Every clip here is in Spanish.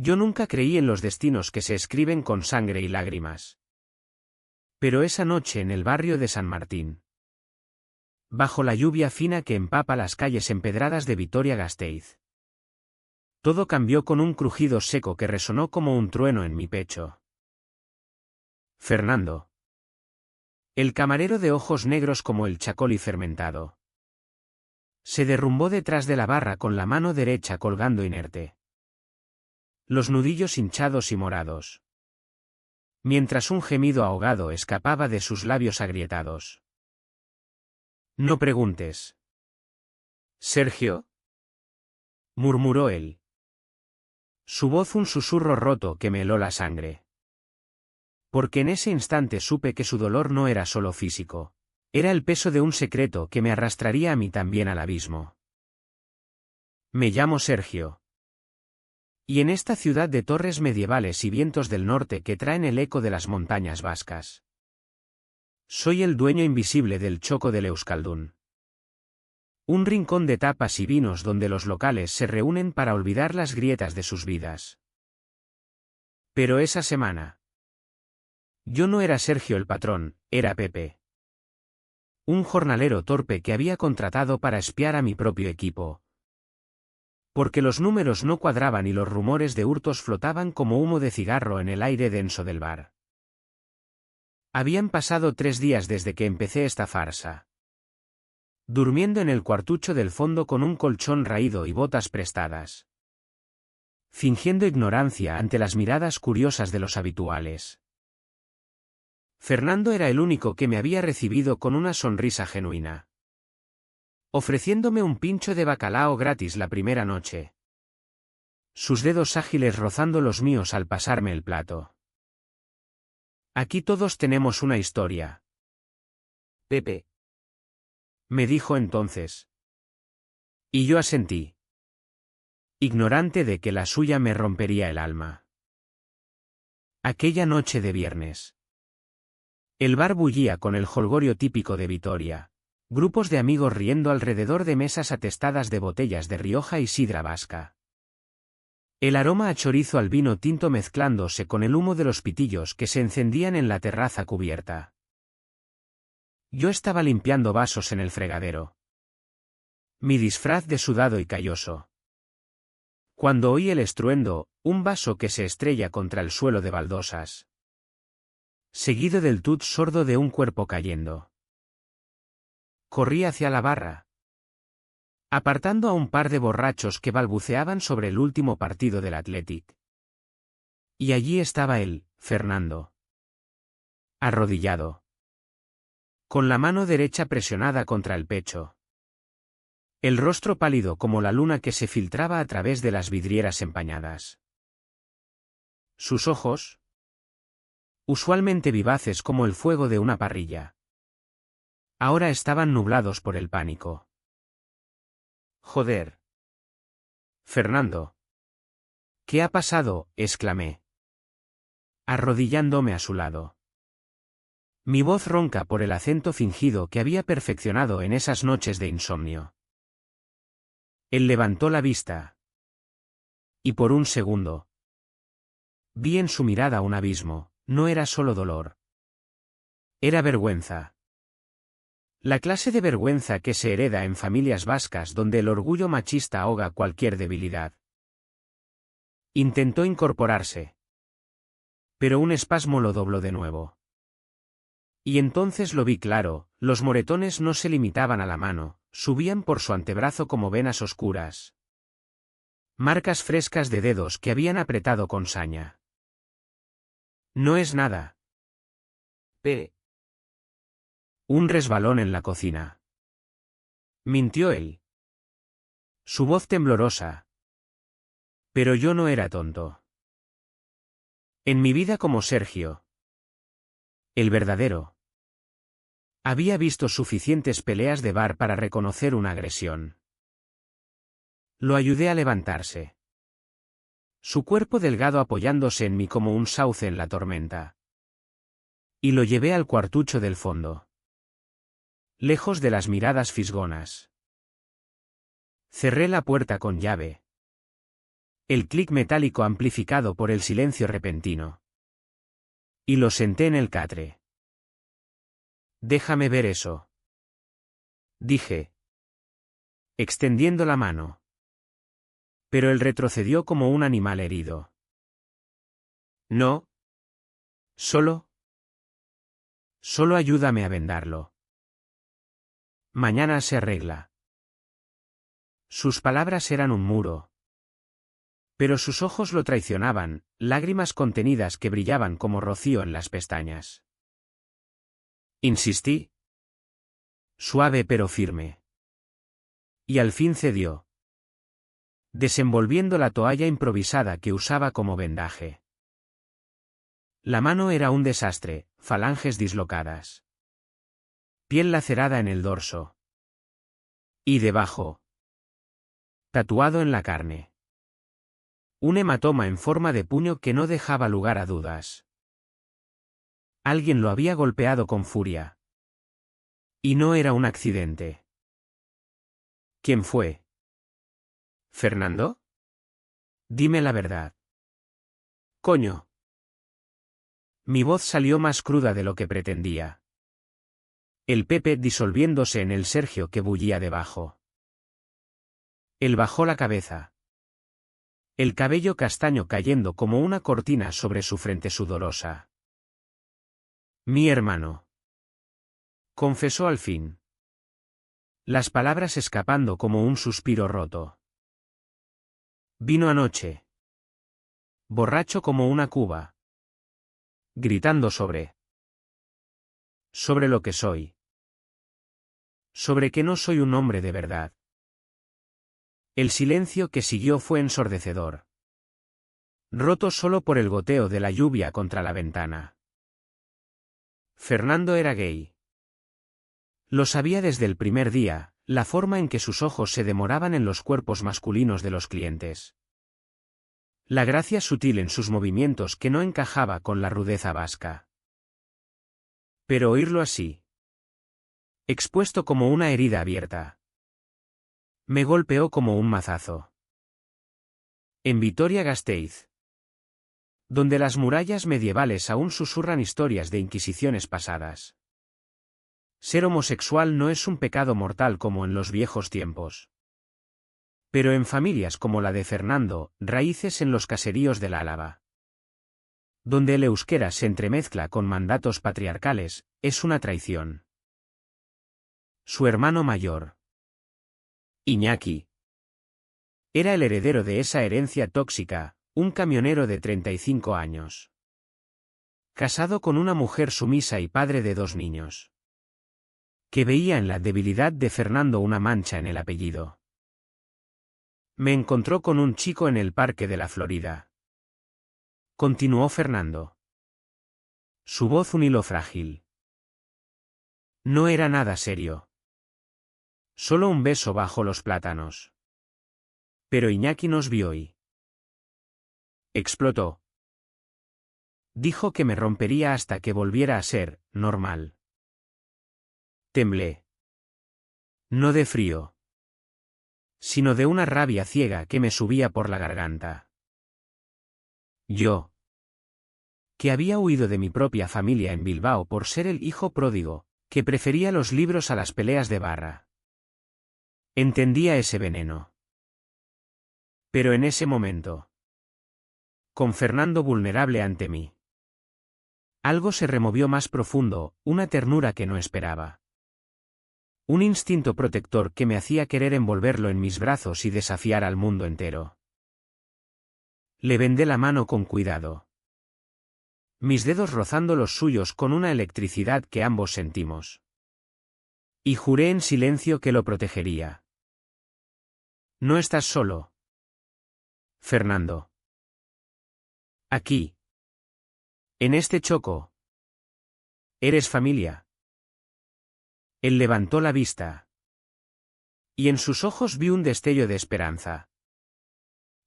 Yo nunca creí en los destinos que se escriben con sangre y lágrimas. Pero esa noche en el barrio de San Martín, bajo la lluvia fina que empapa las calles empedradas de Vitoria-Gasteiz, todo cambió con un crujido seco que resonó como un trueno en mi pecho. Fernando. El camarero de ojos negros como el chacoli fermentado. Se derrumbó detrás de la barra con la mano derecha colgando inerte. Los nudillos hinchados y morados. Mientras un gemido ahogado escapaba de sus labios agrietados. No preguntes. Sergio, murmuró él. Su voz un susurro roto que me heló la sangre. Porque en ese instante supe que su dolor no era solo físico. Era el peso de un secreto que me arrastraría a mí también al abismo. Me llamo Sergio. Y en esta ciudad de torres medievales y vientos del norte que traen el eco de las montañas vascas, soy el dueño invisible del Choco del Euskaldun. Un rincón de tapas y vinos donde los locales se reúnen para olvidar las grietas de sus vidas. Pero esa semana, yo no era Sergio el patrón, era Pepe. Un jornalero torpe que había contratado para espiar a mi propio equipo. Porque los números no cuadraban y los rumores de hurtos flotaban como humo de cigarro en el aire denso del bar. Habían pasado 3 días desde que empecé esta farsa. Durmiendo en el cuartucho del fondo con un colchón raído y botas prestadas. Fingiendo ignorancia ante las miradas curiosas de los habituales. Fernando era el único que me había recibido con una sonrisa genuina. Ofreciéndome un pincho de bacalao gratis la primera noche. Sus dedos ágiles rozando los míos al pasarme el plato. Aquí todos tenemos una historia. Pepe. Me dijo entonces. Y yo asentí. Ignorante de que la suya me rompería el alma. Aquella noche de viernes. El bar bullía con el jolgorio típico de Vitoria, grupos de amigos riendo alrededor de mesas atestadas de botellas de Rioja y sidra vasca. El aroma a chorizo al vino tinto mezclándose con el humo de los pitillos que se encendían en la terraza cubierta. Yo estaba limpiando vasos en el fregadero. Mi disfraz de sudado y calloso. Cuando oí el estruendo, un vaso que se estrella contra el suelo de baldosas. Seguido del tut sordo de un cuerpo cayendo. Corrí hacia la barra. Apartando a un par de borrachos que balbuceaban sobre el último partido del Athletic. Y allí estaba él, Fernando. Arrodillado. Con la mano derecha presionada contra el pecho. El rostro pálido como la luna que se filtraba a través de las vidrieras empañadas. Sus ojos, usualmente vivaces como el fuego de una parrilla, ahora estaban nublados por el pánico. Joder. Fernando. ¿Qué ha pasado?, exclamé, arrodillándome a su lado. Mi voz ronca por el acento fingido que había perfeccionado en esas noches de insomnio. Él levantó la vista. Y por un segundo vi en su mirada un abismo. No era solo dolor. Era vergüenza. La clase de vergüenza que se hereda en familias vascas donde el orgullo machista ahoga cualquier debilidad. Intentó incorporarse. Pero un espasmo lo dobló de nuevo. Y entonces lo vi claro, los moretones no se limitaban a la mano, subían por su antebrazo como venas oscuras. Marcas frescas de dedos que habían apretado con saña. No es nada. Un resbalón en la cocina. Mintió él. Su voz temblorosa. Pero yo no era tonto. En mi vida como Sergio, el verdadero, había visto suficientes peleas de bar para reconocer una agresión. Lo ayudé a levantarse. Su cuerpo delgado apoyándose en mí como un sauce en la tormenta. Y lo llevé al cuartucho del fondo. Lejos de las miradas fisgonas. Cerré la puerta con llave. El clic metálico amplificado por el silencio repentino. Y lo senté en el catre. Déjame ver eso. Dije, extendiendo la mano. Pero él retrocedió como un animal herido. No. Solo ayúdame a vendarlo. Mañana se arregla. Sus palabras eran un muro. Pero sus ojos lo traicionaban, lágrimas contenidas que brillaban como rocío en las pestañas. Insistí. Suave pero firme. Y al fin cedió. Desenvolviendo la toalla improvisada que usaba como vendaje. La mano era un desastre, falanges dislocadas. Piel lacerada en el dorso. Y debajo. Tatuado en la carne. Un hematoma en forma de puño que no dejaba lugar a dudas. Alguien lo había golpeado con furia. Y no era un accidente. ¿Quién fue? ¿Fernando? Dime la verdad. Coño. Mi voz salió más cruda de lo que pretendía. El Pepe disolviéndose en el Sergio que bullía debajo. Él bajó la cabeza. El cabello castaño cayendo como una cortina sobre su frente sudorosa. Mi hermano. Confesó al fin. Las palabras escapando como un suspiro roto. Vino anoche. Borracho como una cuba. Gritando sobre lo que soy. Sobre que no soy un hombre de verdad. El silencio que siguió fue ensordecedor. Roto solo por el goteo de la lluvia contra la ventana. Fernando era gay. Lo sabía desde el primer día, la forma en que sus ojos se demoraban en los cuerpos masculinos de los clientes. La gracia sutil en sus movimientos que no encajaba con la rudeza vasca. Pero oírlo así. Expuesto como una herida abierta. Me golpeó como un mazazo. En Vitoria-Gasteiz. Donde las murallas medievales aún susurran historias de inquisiciones pasadas. Ser homosexual no es un pecado mortal como en los viejos tiempos. Pero en familias como la de Fernando, raíces en los caseríos del Álava. Donde el euskera se entremezcla con mandatos patriarcales, es una traición. Su hermano mayor, Iñaki, era el heredero de esa herencia tóxica, un camionero de 35 años. Casado con una mujer sumisa y padre de 2 niños. Que veía en la debilidad de Fernando una mancha en el apellido. Me encontró con un chico en el parque de la Florida. Continuó Fernando. Su voz un hilo frágil. No era nada serio. Solo un beso bajo los plátanos. Pero Iñaki nos vio y explotó. Dijo que me rompería hasta que volviera a ser normal. Temblé. No de frío, sino de una rabia ciega que me subía por la garganta. Yo, que había huido de mi propia familia en Bilbao por ser el hijo pródigo, que prefería los libros a las peleas de barra. Entendía ese veneno. Pero en ese momento, con Fernando vulnerable ante mí, algo se removió más profundo, una ternura que no esperaba. Un instinto protector que me hacía querer envolverlo en mis brazos y desafiar al mundo entero. Le vendé la mano con cuidado. Mis dedos rozando los suyos con una electricidad que ambos sentimos. Y juré en silencio que lo protegería. No estás solo, Fernando. Aquí. En este choco. Eres familia. Él levantó la vista. Y en sus ojos vi un destello de esperanza.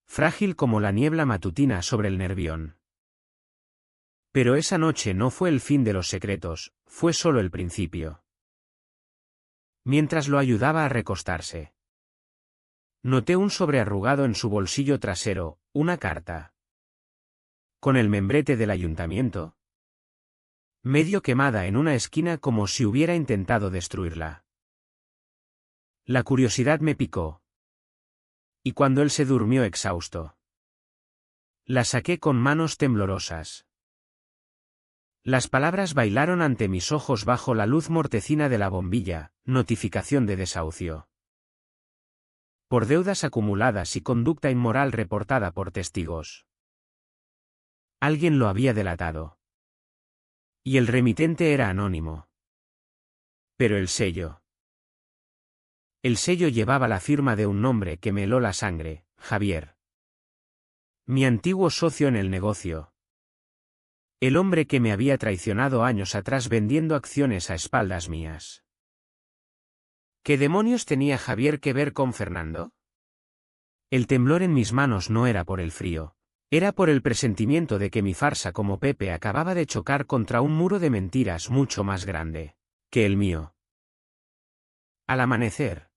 Frágil como la niebla matutina sobre el Nervión. Pero esa noche no fue el fin de los secretos, fue solo el principio. Mientras lo ayudaba a recostarse. Noté un sobre arrugado en su bolsillo trasero, una carta. Con el membrete del ayuntamiento. Medio quemada en una esquina como si hubiera intentado destruirla. La curiosidad me picó. Y cuando él se durmió exhausto, la saqué con manos temblorosas. Las palabras bailaron ante mis ojos bajo la luz mortecina de la bombilla: notificación de desahucio. Por deudas acumuladas y conducta inmoral reportada por testigos. Alguien lo había delatado. Y el remitente era anónimo. Pero el sello. El sello llevaba la firma de un nombre que me heló la sangre: Javier. Mi antiguo socio en el negocio. El hombre que me había traicionado años atrás vendiendo acciones a espaldas mías. ¿Qué demonios tenía Javier que ver con Fernando? El temblor en mis manos no era por el frío, era por el presentimiento de que mi farsa como Pepe acababa de chocar contra un muro de mentiras mucho más grande que el mío. Al amanecer,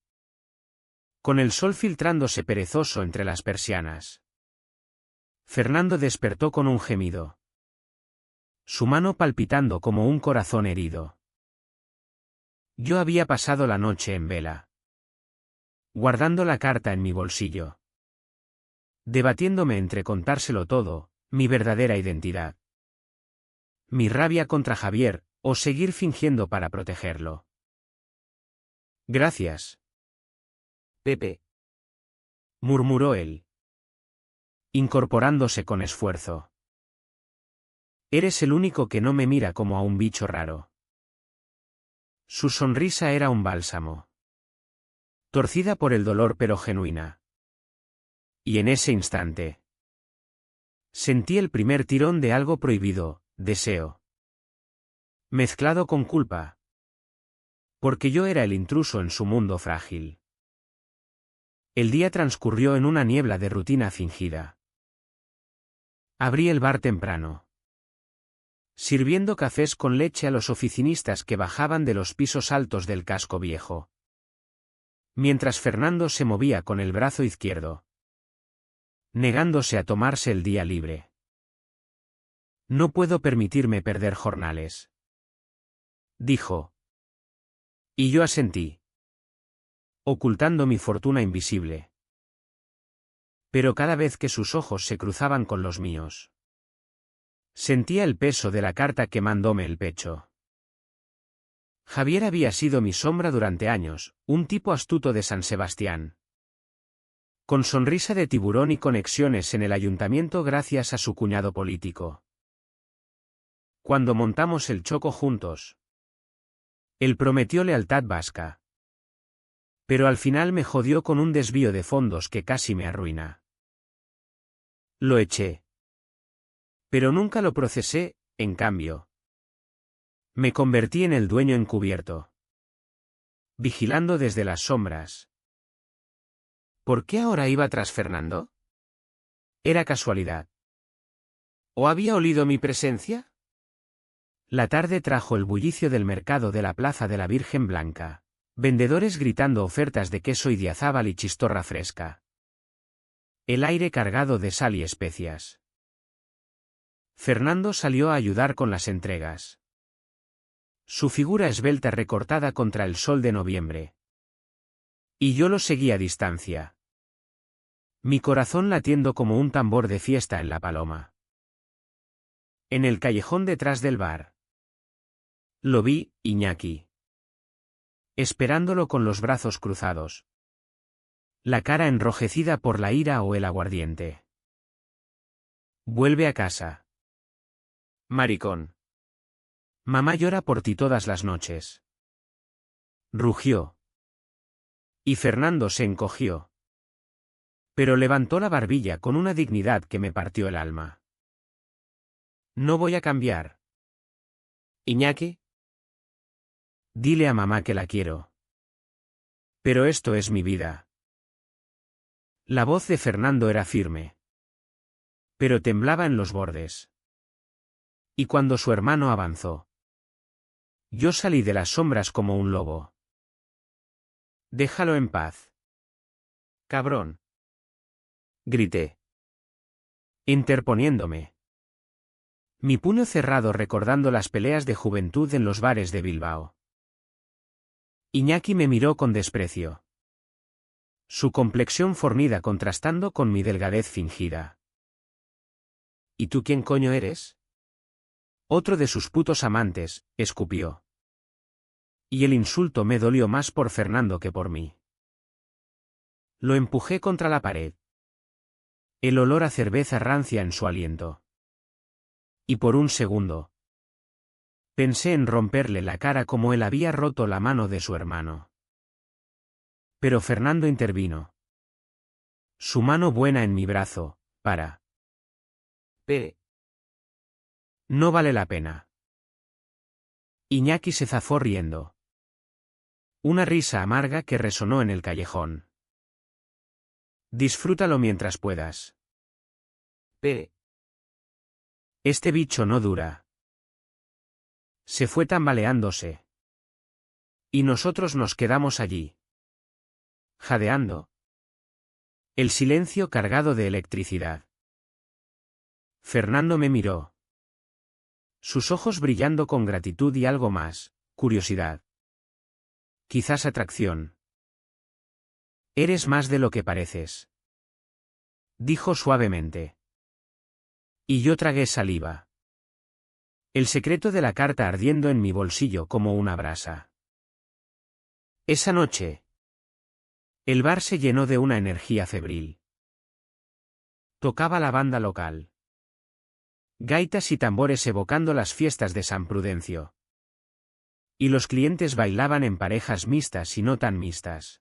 con el sol filtrándose perezoso entre las persianas, Fernando despertó con un gemido. Su mano palpitando como un corazón herido. Yo había pasado la noche en vela, guardando la carta en mi bolsillo, debatiéndome entre contárselo todo, mi verdadera identidad, mi rabia contra Javier, o seguir fingiendo para protegerlo. Gracias, Pepe, murmuró él, incorporándose con esfuerzo. Eres el único que no me mira como a un bicho raro. Su sonrisa era un bálsamo. Torcida por el dolor pero genuina. Y en ese instante sentí el primer tirón de algo prohibido, deseo. Mezclado con culpa. Porque yo era el intruso en su mundo frágil. El día transcurrió en una niebla de rutina fingida. Abrí el bar temprano, sirviendo cafés con leche a los oficinistas que bajaban de los pisos altos del casco viejo. Mientras Fernando se movía con el brazo izquierdo, negándose a tomarse el día libre. No puedo permitirme perder jornales, dijo. Y yo asentí, ocultando mi fortuna invisible. Pero cada vez que sus ojos se cruzaban con los míos, sentía el peso de la carta quemándome el pecho. Javier había sido mi sombra durante años, un tipo astuto de San Sebastián. Con sonrisa de tiburón y conexiones en el ayuntamiento gracias a su cuñado político. Cuando montamos el choco juntos, él prometió lealtad vasca. Pero al final me jodió con un desvío de fondos que casi me arruina. Lo eché. Pero nunca lo procesé, en cambio. Me convertí en el dueño encubierto. Vigilando desde las sombras. ¿Por qué ahora iba tras Fernando? ¿Era casualidad? ¿O había olido mi presencia? La tarde trajo el bullicio del mercado de la Plaza de la Virgen Blanca. Vendedores gritando ofertas de queso y diazábal y chistorra fresca. El aire cargado de sal y especias. Fernando salió a ayudar con las entregas. Su figura esbelta recortada contra el sol de noviembre. Y yo lo seguí a distancia. Mi corazón latiendo como un tambor de fiesta en la Paloma. En el callejón detrás del bar. Lo vi, Iñaki. Esperándolo con los brazos cruzados. La cara enrojecida por la ira o el aguardiente. Vuelve a casa. Maricón. Mamá llora por ti todas las noches. Rugió. Y Fernando se encogió. Pero levantó la barbilla con una dignidad que me partió el alma. No voy a cambiar. Iñaki. Dile a mamá que la quiero. Pero esto es mi vida. La voz de Fernando era firme. Pero temblaba en los bordes. Y cuando su hermano avanzó, yo salí de las sombras como un lobo. Déjalo en paz. Cabrón. Grité, interponiéndome. Mi puño cerrado recordando las peleas de juventud en los bares de Bilbao. Iñaki me miró con desprecio. Su complexión fornida contrastando con mi delgadez fingida. ¿Y tú quién coño eres? Otro de sus putos amantes, escupió. Y el insulto me dolió más por Fernando que por mí. Lo empujé contra la pared. El olor a cerveza rancia en su aliento. Y por un segundo pensé en romperle la cara como él había roto la mano de su hermano. Pero Fernando intervino. Su mano buena en mi brazo, para. No vale la pena. Iñaki se zafó riendo. Una risa amarga que resonó en el callejón. Disfrútalo mientras puedas. Este bicho no dura. Se fue tambaleándose. Y nosotros nos quedamos allí. Jadeando. El silencio cargado de electricidad. Fernando me miró. Sus ojos brillando con gratitud y algo más, curiosidad. Quizás atracción. Eres más de lo que pareces. Dijo suavemente. Y yo tragué saliva. El secreto de la carta ardiendo en mi bolsillo como una brasa. Esa noche. El bar se llenó de una energía febril. Tocaba la banda local. Gaitas y tambores evocando las fiestas de San Prudencio. Y los clientes bailaban en parejas mixtas y no tan mixtas.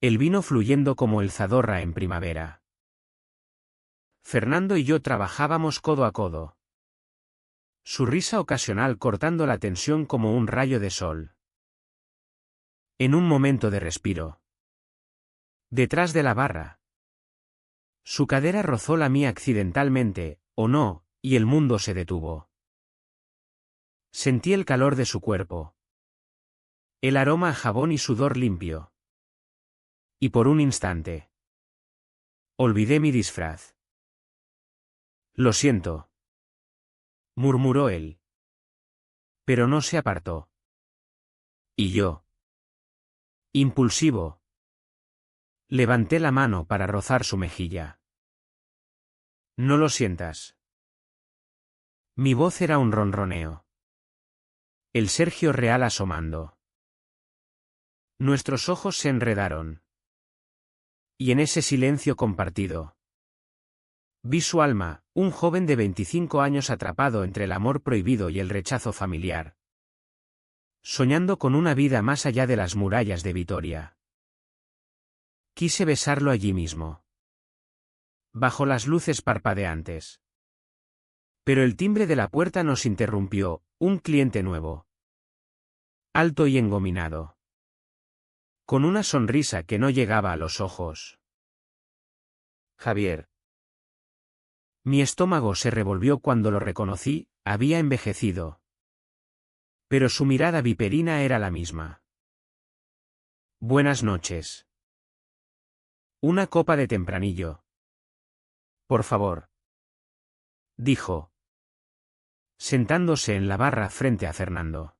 El vino fluyendo como el Zadorra en primavera. Fernando y yo trabajábamos codo a codo. Su risa ocasional cortando la tensión como un rayo de sol. En un momento de respiro. Detrás de la barra. Su cadera rozó la mía accidentalmente, o no, y el mundo se detuvo. Sentí el calor de su cuerpo. El aroma a jabón y sudor limpio. Y por un instante. Olvidé mi disfraz. Lo siento. Murmuró él. Pero no se apartó. Y yo. Impulsivo. Levanté la mano para rozar su mejilla. No lo sientas. Mi voz era un ronroneo. El Sergio Real asomando. Nuestros ojos se enredaron. Y en ese silencio compartido. Vi su alma, un joven de 25 años atrapado entre el amor prohibido y el rechazo familiar. Soñando con una vida más allá de las murallas de Vitoria. Quise besarlo allí mismo. Bajo las luces parpadeantes. Pero el timbre de la puerta nos interrumpió, un cliente nuevo. Alto y engominado. Con una sonrisa que no llegaba a los ojos. Javier. Mi estómago se revolvió cuando lo reconocí, había envejecido. Pero su mirada viperina era la misma. Buenas noches. Una copa de tempranillo. Por favor. Dijo. Sentándose en la barra frente a Fernando.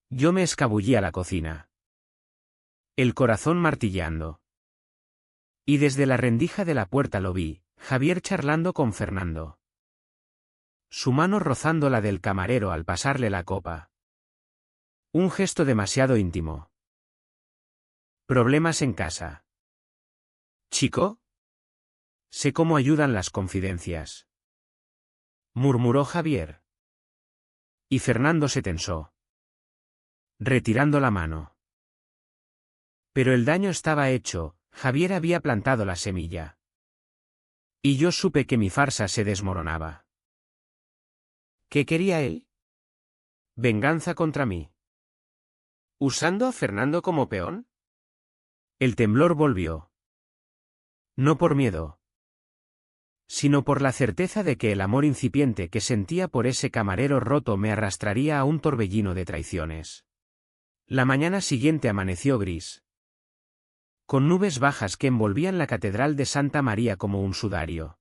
Yo me escabullí a la cocina. El corazón martilleando. Y desde la rendija de la puerta lo vi, Javier charlando con Fernando. Su mano rozando la del camarero al pasarle la copa. Un gesto demasiado íntimo. ¿Problemas en casa? ¿Chico? Sé cómo ayudan las confidencias. Murmuró Javier. Y Fernando se tensó. Retirando la mano. Pero el daño estaba hecho, Javier había plantado la semilla. Y yo supe que mi farsa se desmoronaba. ¿Qué quería él? Venganza contra mí. ¿Usando a Fernando como peón? El temblor volvió. No por miedo. Sino por la certeza de que el amor incipiente que sentía por ese camarero roto me arrastraría a un torbellino de traiciones. La mañana siguiente amaneció gris. con nubes bajas que envolvían la Catedral de Santa María como un sudario.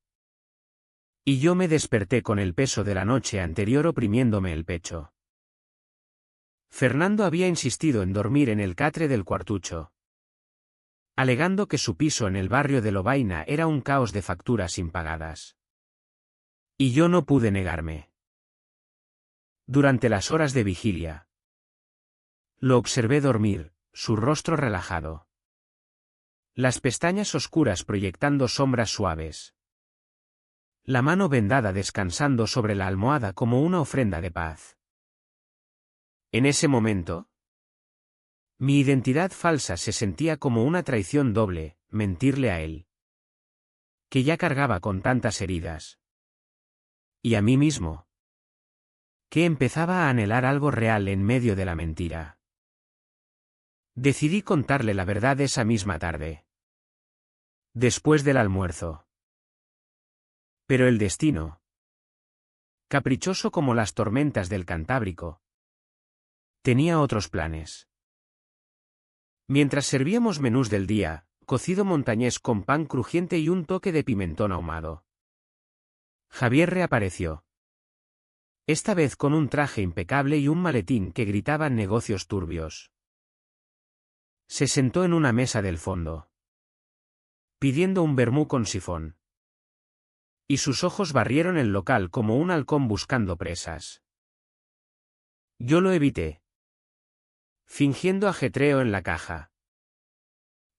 Y yo me desperté con el peso de la noche anterior oprimiéndome el pecho. Fernando había insistido en dormir en el catre del cuartucho, alegando que su piso en el barrio de Lovaina era un caos de facturas impagadas. Y yo no pude negarme. Durante las horas de vigilia, lo observé dormir, su rostro relajado, las pestañas oscuras proyectando sombras suaves, la mano vendada descansando sobre la almohada como una ofrenda de paz. En ese momento, mi identidad falsa se sentía como una traición doble, mentirle a él, que ya cargaba con tantas heridas, y a mí mismo, que empezaba a anhelar algo real en medio de la mentira. Decidí contarle la verdad esa misma tarde, después del almuerzo. Pero el destino, caprichoso como las tormentas del Cantábrico, tenía otros planes. Mientras servíamos menús del día, cocido montañés con pan crujiente y un toque de pimentón ahumado, Javier reapareció. Esta vez con un traje impecable y un maletín que gritaba negocios turbios. Se sentó en una mesa del fondo, pidiendo un vermú con sifón. Y sus ojos barrieron el local como un halcón buscando presas. Yo lo evité, fingiendo ajetreo en la caja.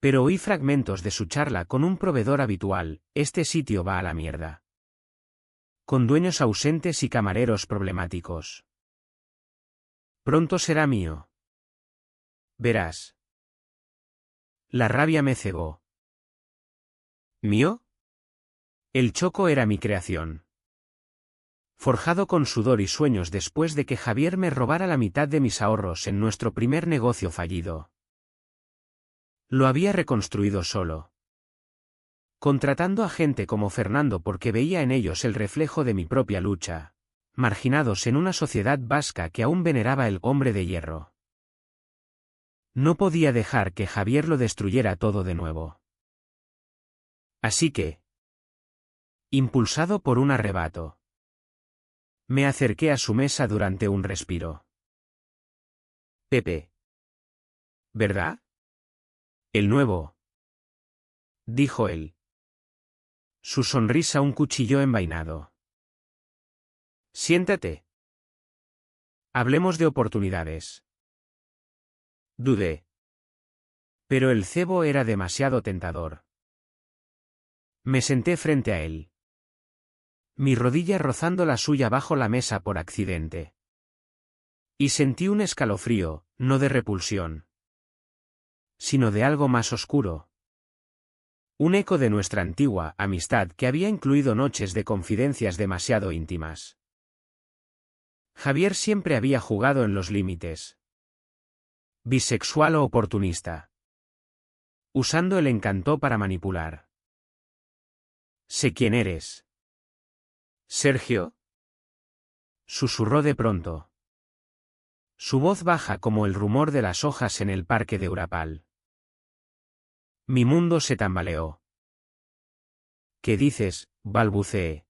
Pero oí fragmentos de su charla con un proveedor habitual: este sitio va a la mierda. Con dueños ausentes y camareros problemáticos. Pronto será mío. Verás. La rabia me cegó. ¿Mío? El Choco era mi creación. Forjado con sudor y sueños después de que Javier me robara la mitad de mis ahorros en nuestro primer negocio fallido. Lo había reconstruido solo, contratando a gente como Fernando porque veía en ellos el reflejo de mi propia lucha, marginados en una sociedad vasca que aún veneraba el hombre de hierro. No podía dejar que Javier lo destruyera todo de nuevo. Así que, impulsado por un arrebato, me acerqué a su mesa durante un respiro. Pepe. ¿Verdad? El nuevo, dijo él. Su sonrisa un cuchillo envainado. Siéntate. Hablemos de oportunidades. Dudé. Pero el cebo era demasiado tentador. Me senté frente a él, mi rodilla rozando la suya bajo la mesa por accidente. Y sentí un escalofrío, no de repulsión, sino de algo más oscuro. Un eco de nuestra antigua amistad que había incluido noches de confidencias demasiado íntimas. Javier siempre había jugado en los límites. Bisexual o oportunista. Usando el encanto para manipular. Sé quién eres. Sergio. Susurró de pronto. Su voz baja como el rumor de las hojas en el parque de Urapal. Mi mundo se tambaleó. ¿Qué dices? Balbuceé.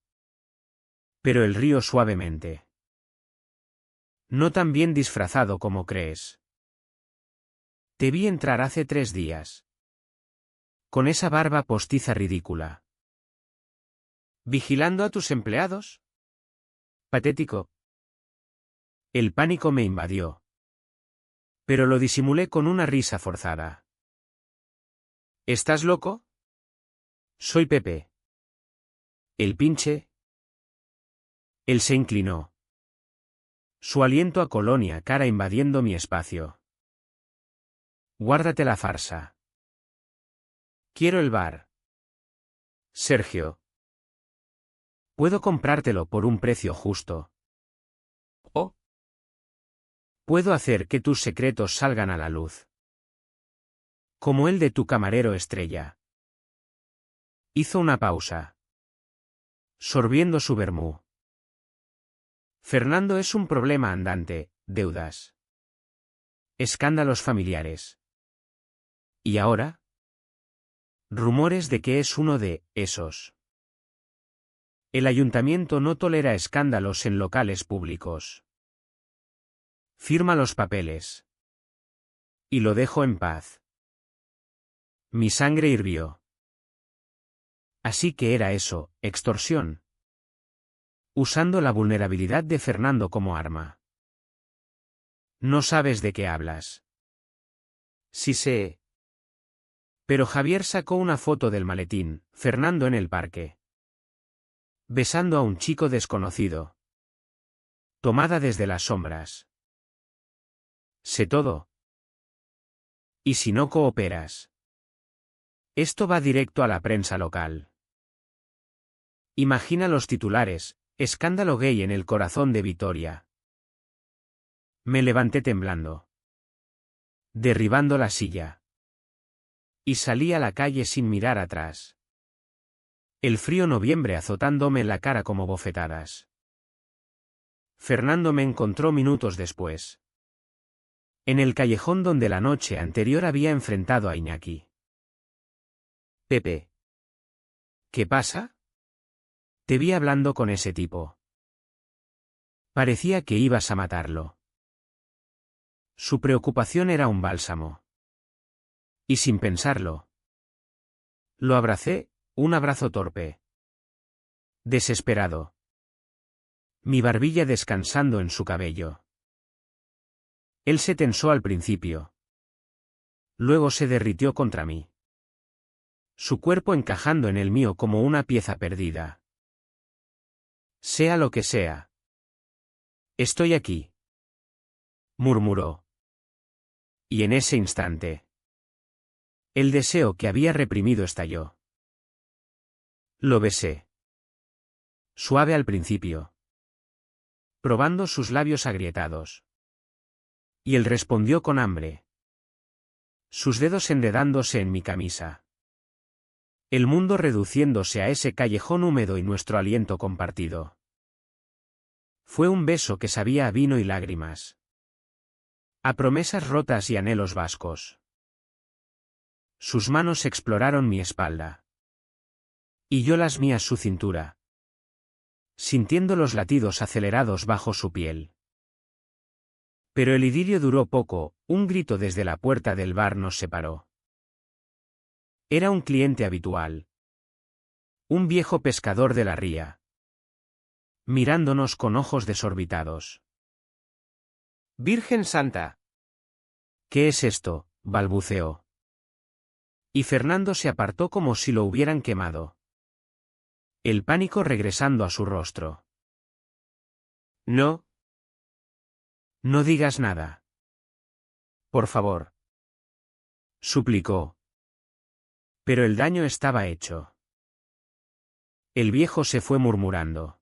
Pero él rió suavemente. No tan bien disfrazado como crees. Te vi entrar hace 3 días. Con esa barba postiza ridícula. ¿Vigilando a tus empleados? Patético. El pánico me invadió. Pero lo disimulé con una risa forzada. ¿Estás loco? Soy Pepe. ¿El pinche? Él se inclinó. Su aliento a colonia cara invadiendo mi espacio. Guárdate la farsa. Quiero el bar. Sergio. Puedo comprártelo por un precio justo. O puedo hacer que tus secretos salgan a la luz. Como el de tu camarero estrella. Hizo una pausa, sorbiendo su vermú. Fernando es un problema andante, deudas. Escándalos familiares. ¿Y ahora? Rumores de que es uno de esos. El ayuntamiento no tolera escándalos en locales públicos. Firma los papeles. Y lo dejo en paz. Mi sangre hirvió. Así que era eso, extorsión. Usando la vulnerabilidad de Fernando como arma. No sabes de qué hablas. Sí sé. Pero Javier sacó una foto del maletín, Fernando en el parque. Besando a un chico desconocido. Tomada desde las sombras. Sé todo. ¿Y si no cooperas? Esto va directo a la prensa local. Imagina los titulares, escándalo gay en el corazón de Vitoria. Me levanté temblando. Derribando la silla. Y salí a la calle sin mirar atrás. El frío noviembre azotándome la cara como bofetadas. Fernando me encontró minutos después. En el callejón donde la noche anterior había enfrentado a Iñaki. Pepe. ¿Qué pasa? Te vi hablando con ese tipo. Parecía que ibas a matarlo. Su preocupación era un bálsamo. Y sin pensarlo. Lo abracé, un abrazo torpe. Desesperado. Mi barbilla descansando en su cabello. Él se tensó al principio. Luego se derritió contra mí. Su cuerpo encajando en el mío como una pieza perdida. Sea lo que sea. Estoy aquí. Murmuró. Y en ese instante. El deseo que había reprimido estalló. Lo besé. Suave al principio. Probando sus labios agrietados. Y él respondió con hambre. Sus dedos enredándose en mi camisa. El mundo reduciéndose a ese callejón húmedo y nuestro aliento compartido. Fue un beso que sabía a vino y lágrimas. A promesas rotas y anhelos vascos. Sus manos exploraron mi espalda. Y yo las mías su cintura. Sintiendo los latidos acelerados bajo su piel. Pero el idilio duró poco, un grito desde la puerta del bar nos separó. Era un cliente habitual. Un viejo pescador de la ría. Mirándonos con ojos desorbitados. Virgen Santa. ¿Qué es esto? Balbuceó. Y Fernando se apartó como si lo hubieran quemado. El pánico regresando a su rostro. No. No digas nada. Por favor. Suplicó. Pero el daño estaba hecho. El viejo se fue murmurando.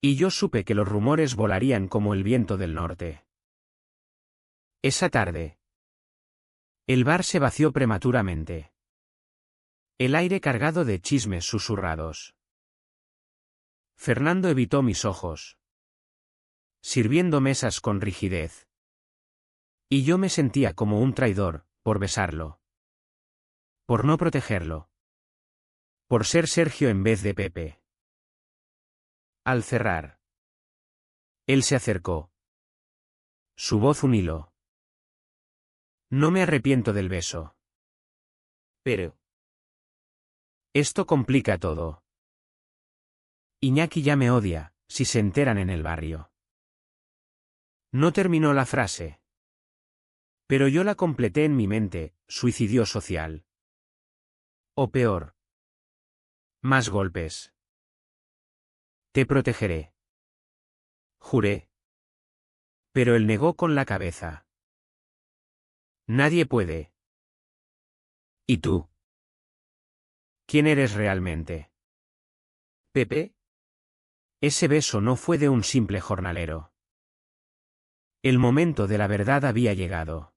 Y yo supe que los rumores volarían como el viento del norte. Esa tarde. El bar se vació prematuramente. El aire cargado de chismes susurrados. Fernando evitó mis ojos. Sirviendo mesas con rigidez. Y yo me sentía como un traidor, por besarlo. Por no protegerlo. Por ser Sergio en vez de Pepe. Al cerrar. Él se acercó. Su voz un hilo. No me arrepiento del beso. Pero. Esto complica todo. Iñaki ya me odia, si se enteran en el barrio. No terminó la frase. Pero yo la completé en mi mente, suicidio social. O peor. Más golpes. Te protegeré. Juré. Pero él negó con la cabeza. Nadie puede. ¿Y tú? ¿Quién eres realmente? ¿Pepe? Ese beso no fue de un simple jornalero. El momento de la verdad había llegado.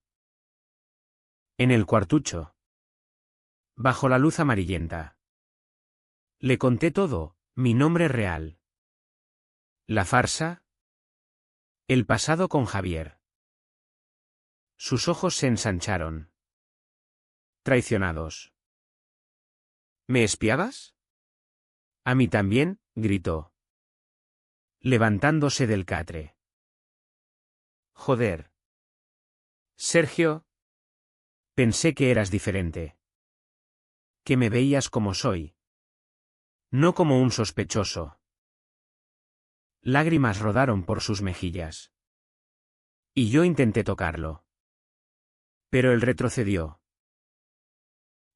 En el cuartucho. Bajo la luz amarillenta. Le conté todo, mi nombre real. La farsa. El pasado con Javier. Sus ojos se ensancharon. Traicionados. ¿Me espiabas? A mí también, gritó, levantándose del catre. Joder. Sergio. Pensé que eras diferente. Que me veías como soy. No como un sospechoso. Lágrimas rodaron por sus mejillas. Y yo intenté tocarlo. Pero él retrocedió.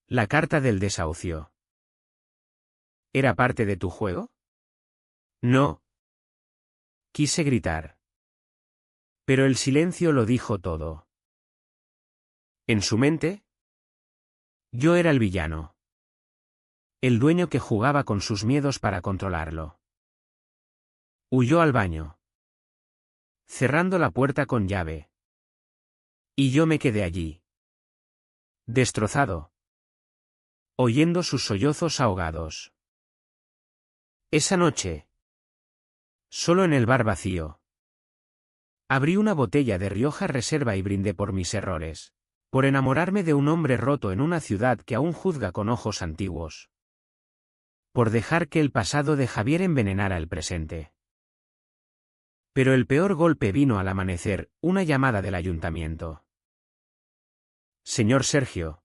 La carta del desahucio. ¿Era parte de tu juego? No. Quise gritar. Pero el silencio lo dijo todo. En su mente, yo era el villano. El dueño que jugaba con sus miedos para controlarlo. Huyó al baño, cerrando la puerta con llave. Y yo me quedé allí, destrozado, oyendo sus sollozos ahogados. Esa noche, solo en el bar vacío, abrí una botella de Rioja Reserva y brindé por mis errores, por enamorarme de un hombre roto en una ciudad que aún juzga con ojos antiguos, por dejar que el pasado de Javier envenenara el presente. Pero el peor golpe vino al amanecer, una llamada del ayuntamiento. Señor Sergio.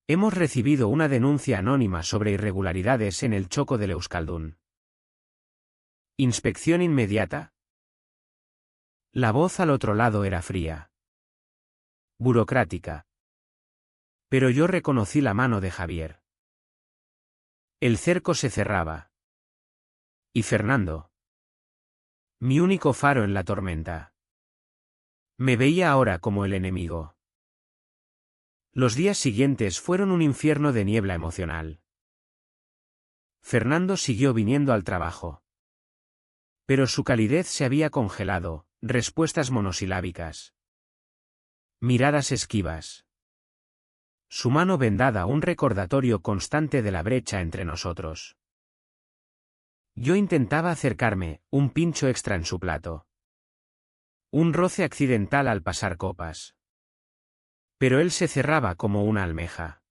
Hemos recibido una denuncia anónima sobre irregularidades en el Choco del Euskaldun. ¿Inspección inmediata? La voz al otro lado era fría. Burocrática. Pero yo reconocí la mano de Javier. El cerco se cerraba. Y Fernando. Mi único faro en la tormenta. Me veía ahora como el enemigo. Los días siguientes fueron un infierno de niebla emocional. Fernando siguió viniendo al trabajo. Pero su calidez se había congelado, respuestas monosilábicas. Miradas esquivas. Su mano vendada, un recordatorio constante de la brecha entre nosotros. Yo intentaba acercarme, un pincho extra en su plato. Un roce accidental al pasar copas. Pero él se cerraba como una almeja.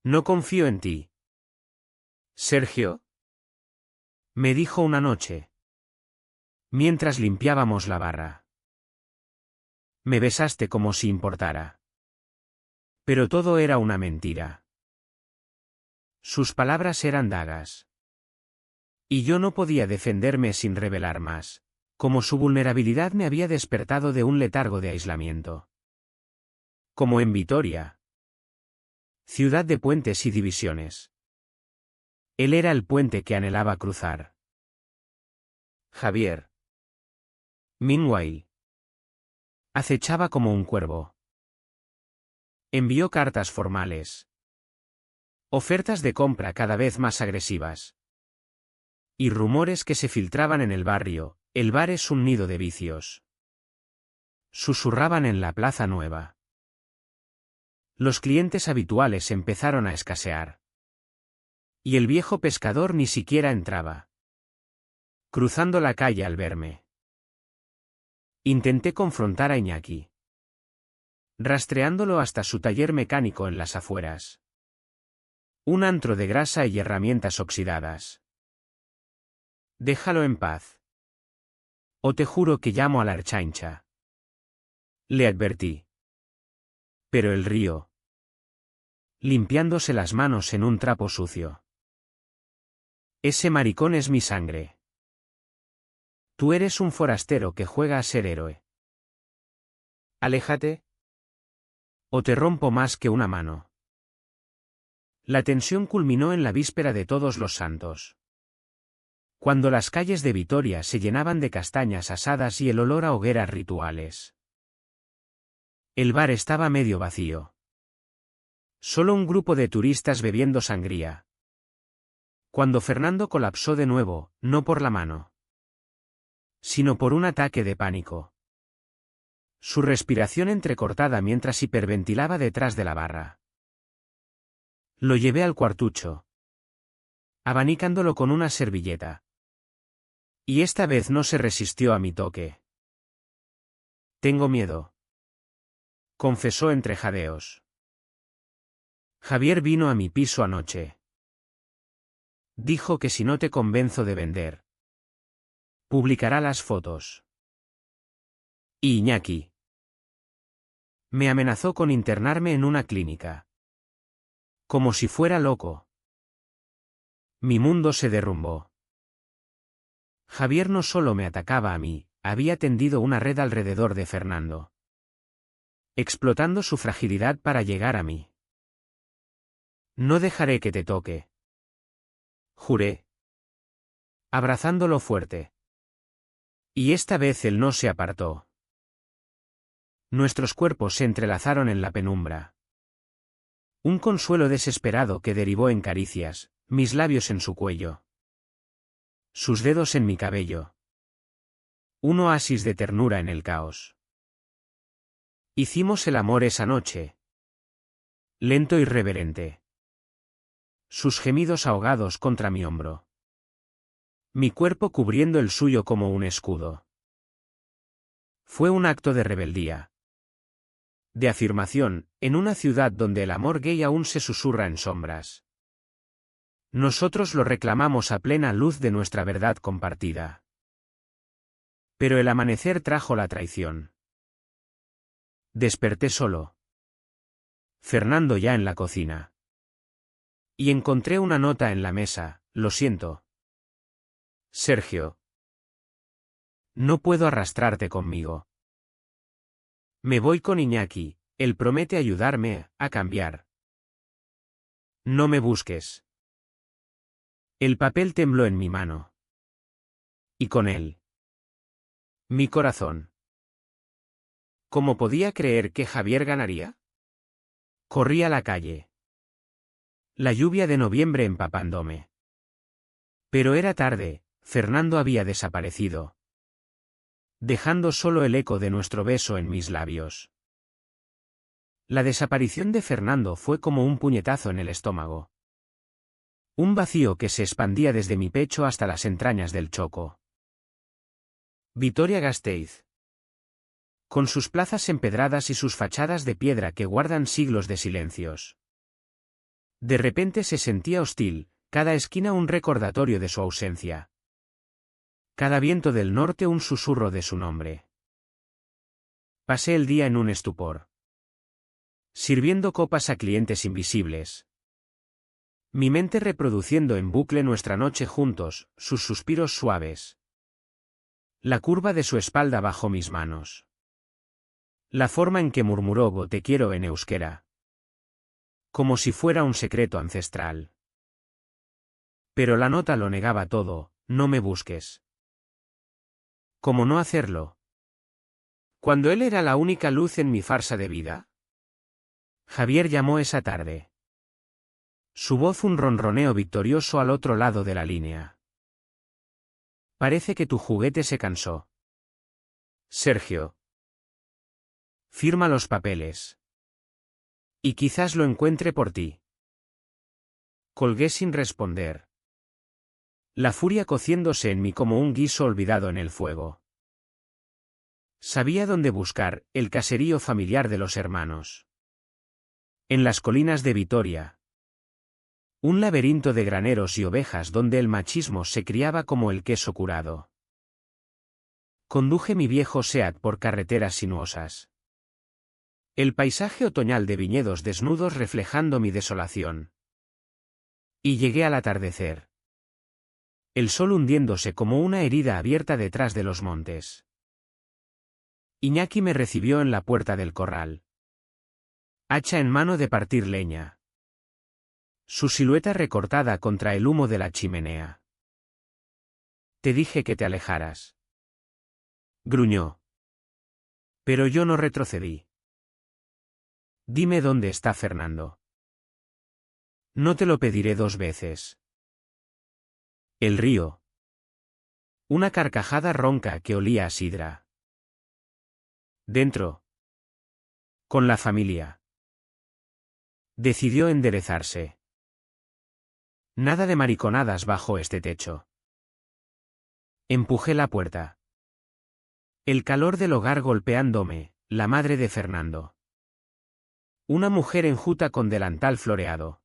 No confío en ti. Sergio. Me dijo una noche. Mientras limpiábamos la barra. Me besaste como si importara. Pero todo era una mentira. Sus palabras eran dagas. Y yo no podía defenderme sin revelar más, como su vulnerabilidad me había despertado de un letargo de aislamiento. Como en Vitoria. Ciudad de puentes y divisiones. Él era el puente que anhelaba cruzar. Javier. Meanwhile. Acechaba como un cuervo. Envió cartas formales. Ofertas de compra cada vez más agresivas. Y rumores que se filtraban en el barrio, el bar es un nido de vicios. Susurraban en la Plaza Nueva. Los clientes habituales empezaron a escasear. Y el viejo pescador ni siquiera entraba. Cruzando la calle al verme. Intenté confrontar a Iñaki. Rastreándolo hasta su taller mecánico en las afueras. Un antro de grasa y herramientas oxidadas. Déjalo en paz. O te juro que llamo a la Erchaincha. Le advertí. Pero el río. Limpiándose las manos en un trapo sucio. Ese maricón es mi sangre. Tú eres un forastero que juega a ser héroe. Aléjate. O te rompo más que una mano. La tensión culminó en la víspera de Todos los Santos. Cuando las calles de Vitoria se llenaban de castañas asadas y el olor a hogueras rituales. El bar estaba medio vacío. Solo un grupo de turistas bebiendo sangría. Cuando Fernando colapsó de nuevo, no por la mano, sino por un ataque de pánico. Su respiración entrecortada mientras hiperventilaba detrás de la barra. Lo llevé al cuartucho, abanicándolo con una servilleta. Y esta vez no se resistió a mi toque. Tengo miedo. Confesó entre jadeos. Javier vino a mi piso anoche. Dijo que si no te convenzo de vender, publicará las fotos. Y Iñaki me amenazó con internarme en una clínica. Como si fuera loco. Mi mundo se derrumbó. Javier no solo me atacaba a mí, había tendido una red alrededor de Fernando, explotando su fragilidad para llegar a mí. No dejaré que te toque, juré, abrazándolo fuerte. Y esta vez él no se apartó. Nuestros cuerpos se entrelazaron en la penumbra. Un consuelo desesperado que derivó en caricias, mis labios en su cuello, sus dedos en mi cabello. Un oasis de ternura en el caos. Hicimos el amor esa noche. Lento y reverente. Sus gemidos ahogados contra mi hombro. Mi cuerpo cubriendo el suyo como un escudo. Fue un acto de rebeldía. De afirmación, en una ciudad donde el amor gay aún se susurra en sombras. Nosotros lo reclamamos a plena luz de nuestra verdad compartida. Pero el amanecer trajo la traición. Desperté solo. Fernando ya en la cocina. Y encontré una nota en la mesa: lo siento, Sergio. No puedo arrastrarte conmigo. Me voy con Iñaki, él promete ayudarme a cambiar. No me busques. El papel tembló en mi mano. Y con él, mi corazón. ¿Cómo podía creer que Javier ganaría? Corrí a la calle. La lluvia de noviembre empapándome. Pero era tarde, Fernando había desaparecido, dejando solo el eco de nuestro beso en mis labios. La desaparición de Fernando fue como un puñetazo en el estómago. Un vacío que se expandía desde mi pecho hasta las entrañas del Choco. Vitoria-Gasteiz. Con sus plazas empedradas y sus fachadas de piedra que guardan siglos de silencios. De repente se sentía hostil, cada esquina un recordatorio de su ausencia. Cada viento del norte un susurro de su nombre. Pasé el día en un estupor, sirviendo copas a clientes invisibles. Mi mente reproduciendo en bucle nuestra noche juntos, sus suspiros suaves. La curva de su espalda bajo mis manos. La forma en que murmuró "te quiero" en euskera. Como si fuera un secreto ancestral. Pero la nota lo negaba todo: no me busques. ¿Cómo no hacerlo? Cuando él era la única luz en mi farsa de vida. Javier llamó esa tarde. Su voz un ronroneo victorioso al otro lado de la línea. Parece que tu juguete se cansó, Sergio. Firma los papeles. Y quizás lo encuentre por ti. Colgué sin responder. La furia cociéndose en mí como un guiso olvidado en el fuego. Sabía dónde buscar: el caserío familiar de los hermanos. En las colinas de Vitoria. Un laberinto de graneros y ovejas donde el machismo se criaba como el queso curado. Conduje mi viejo Seat por carreteras sinuosas. El paisaje otoñal de viñedos desnudos reflejando mi desolación. Y llegué al atardecer. El sol hundiéndose como una herida abierta detrás de los montes. Iñaki me recibió en la puerta del corral. Hacha en mano de partir leña. Su silueta recortada contra el humo de la chimenea. Te dije que te alejaras, gruñó. Pero yo no retrocedí. Dime dónde está Fernando. No te lo pediré 2 veces. El río. Una carcajada ronca que olía a sidra. Dentro. Con la familia. Decidió enderezarse. Nada de mariconadas bajo este techo. Empujé la puerta. El calor del hogar golpeándome, la madre de Fernando. Una mujer enjuta con delantal floreado.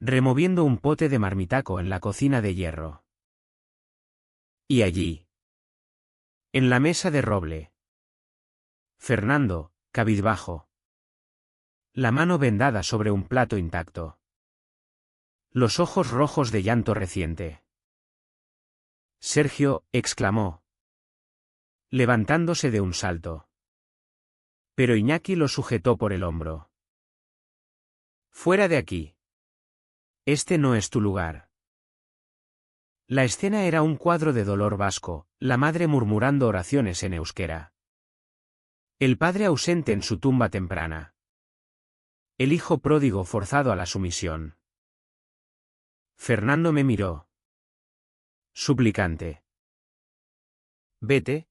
Removiendo un pote de marmitaco en la cocina de hierro. Y allí. En la mesa de roble. Fernando, cabizbajo. La mano vendada sobre un plato intacto. Los ojos rojos de llanto reciente. Sergio, exclamó, levantándose de un salto. Pero Iñaki lo sujetó por el hombro. Fuera de aquí. Este no es tu lugar. La escena era un cuadro de dolor vasco, la madre murmurando oraciones en euskera. El padre ausente en su tumba temprana. El hijo pródigo forzado a la sumisión. Fernando me miró. Suplicante. Vete.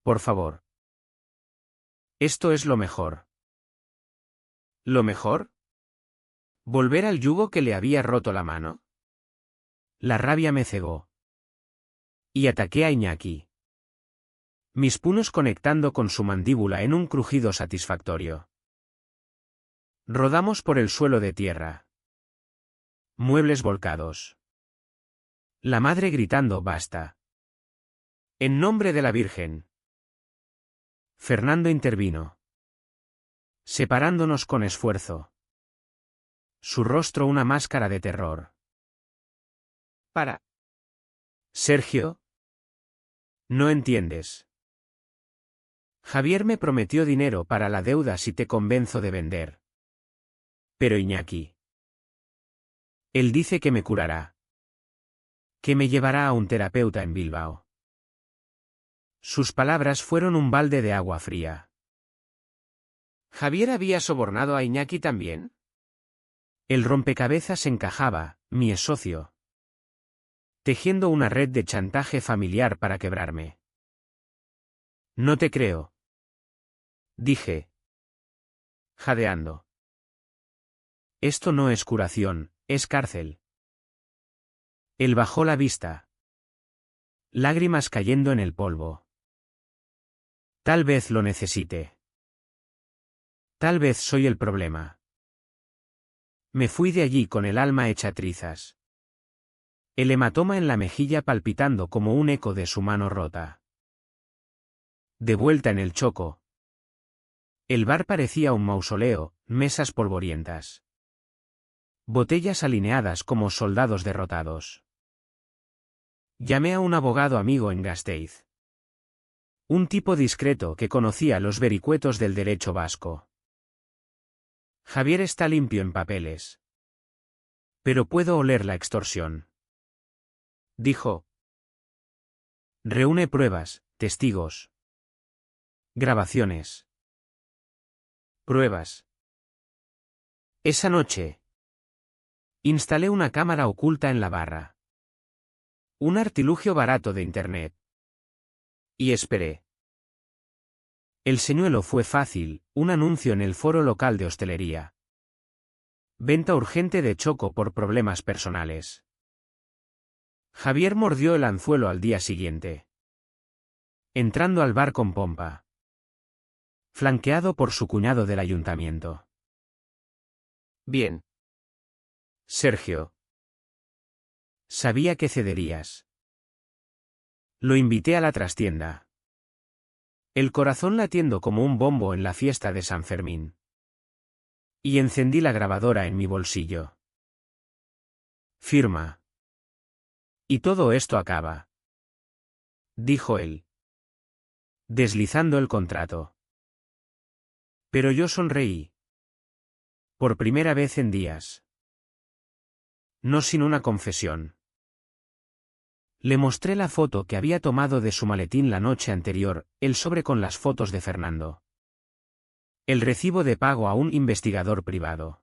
Por favor. Esto es lo mejor. ¿Lo mejor? ¿Volver al yugo que le había roto la mano? La rabia me cegó. Y ataqué a Iñaki. Mis puños conectando con su mandíbula en un crujido satisfactorio. Rodamos por el suelo de tierra. Muebles volcados. La madre gritando basta. En nombre de la Virgen. Fernando intervino. Separándonos con esfuerzo. Su rostro una máscara de terror. Para. Sergio. No entiendes. Javier me prometió dinero para la deuda si te convenzo de vender. Pero Iñaki. Él dice que me curará. Que me llevará a un terapeuta en Bilbao. Sus palabras fueron un balde de agua fría. ¿Javier había sobornado a Iñaki también? El rompecabezas encajaba, mi socio. Tejiendo una red de chantaje familiar para quebrarme. No te creo. Dije. Jadeando. Esto no es curación, es cárcel. Él bajó la vista. Lágrimas cayendo en el polvo. Tal vez lo necesite. Tal vez soy el problema. Me fui de allí con el alma hecha trizas. El hematoma en la mejilla palpitando como un eco de su mano rota. De vuelta en el Choco. El bar parecía un mausoleo, mesas polvorientas. Botellas alineadas como soldados derrotados. Llamé a un abogado amigo en Gasteiz. Un tipo discreto que conocía los vericuetos del derecho vasco. Javier está limpio en papeles. Pero puedo oler la extorsión. Dijo. Reúne pruebas, testigos. Grabaciones. Pruebas. Esa noche. Instalé una cámara oculta en la barra. Un artilugio barato de internet. Y esperé. El señuelo fue fácil, un anuncio en el foro local de hostelería. Venta urgente de Choco por problemas personales. Javier mordió el anzuelo al día siguiente. Entrando al bar con pompa. Flanqueado por su cuñado del ayuntamiento. Bien. Sergio. Sabía que cederías. Lo invité a la trastienda. El corazón latiendo como un bombo en la fiesta de San Fermín. Y encendí la grabadora en mi bolsillo. Firma. Y todo esto acaba. Dijo él. Deslizando el contrato. Pero yo sonreí. Por primera vez en días. No sin una confesión. Le mostré la foto que había tomado de su maletín la noche anterior, el sobre con las fotos de Fernando. El recibo de pago a un investigador privado.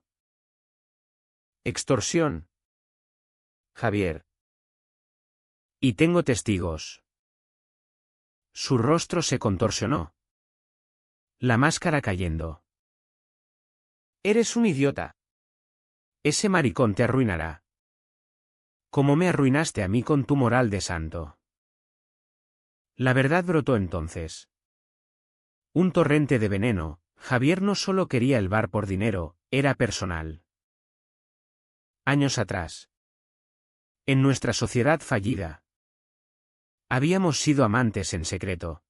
Extorsión. Javier. Y tengo testigos. Su rostro se contorsionó. La máscara cayendo. Eres un idiota. Ese maricón te arruinará. Como me arruinaste a mí con tu moral de santo. La verdad brotó entonces. Un torrente de veneno, Javier no solo quería el bar por dinero, era personal. Años atrás. En nuestra sociedad fallida. Habíamos sido amantes en secreto.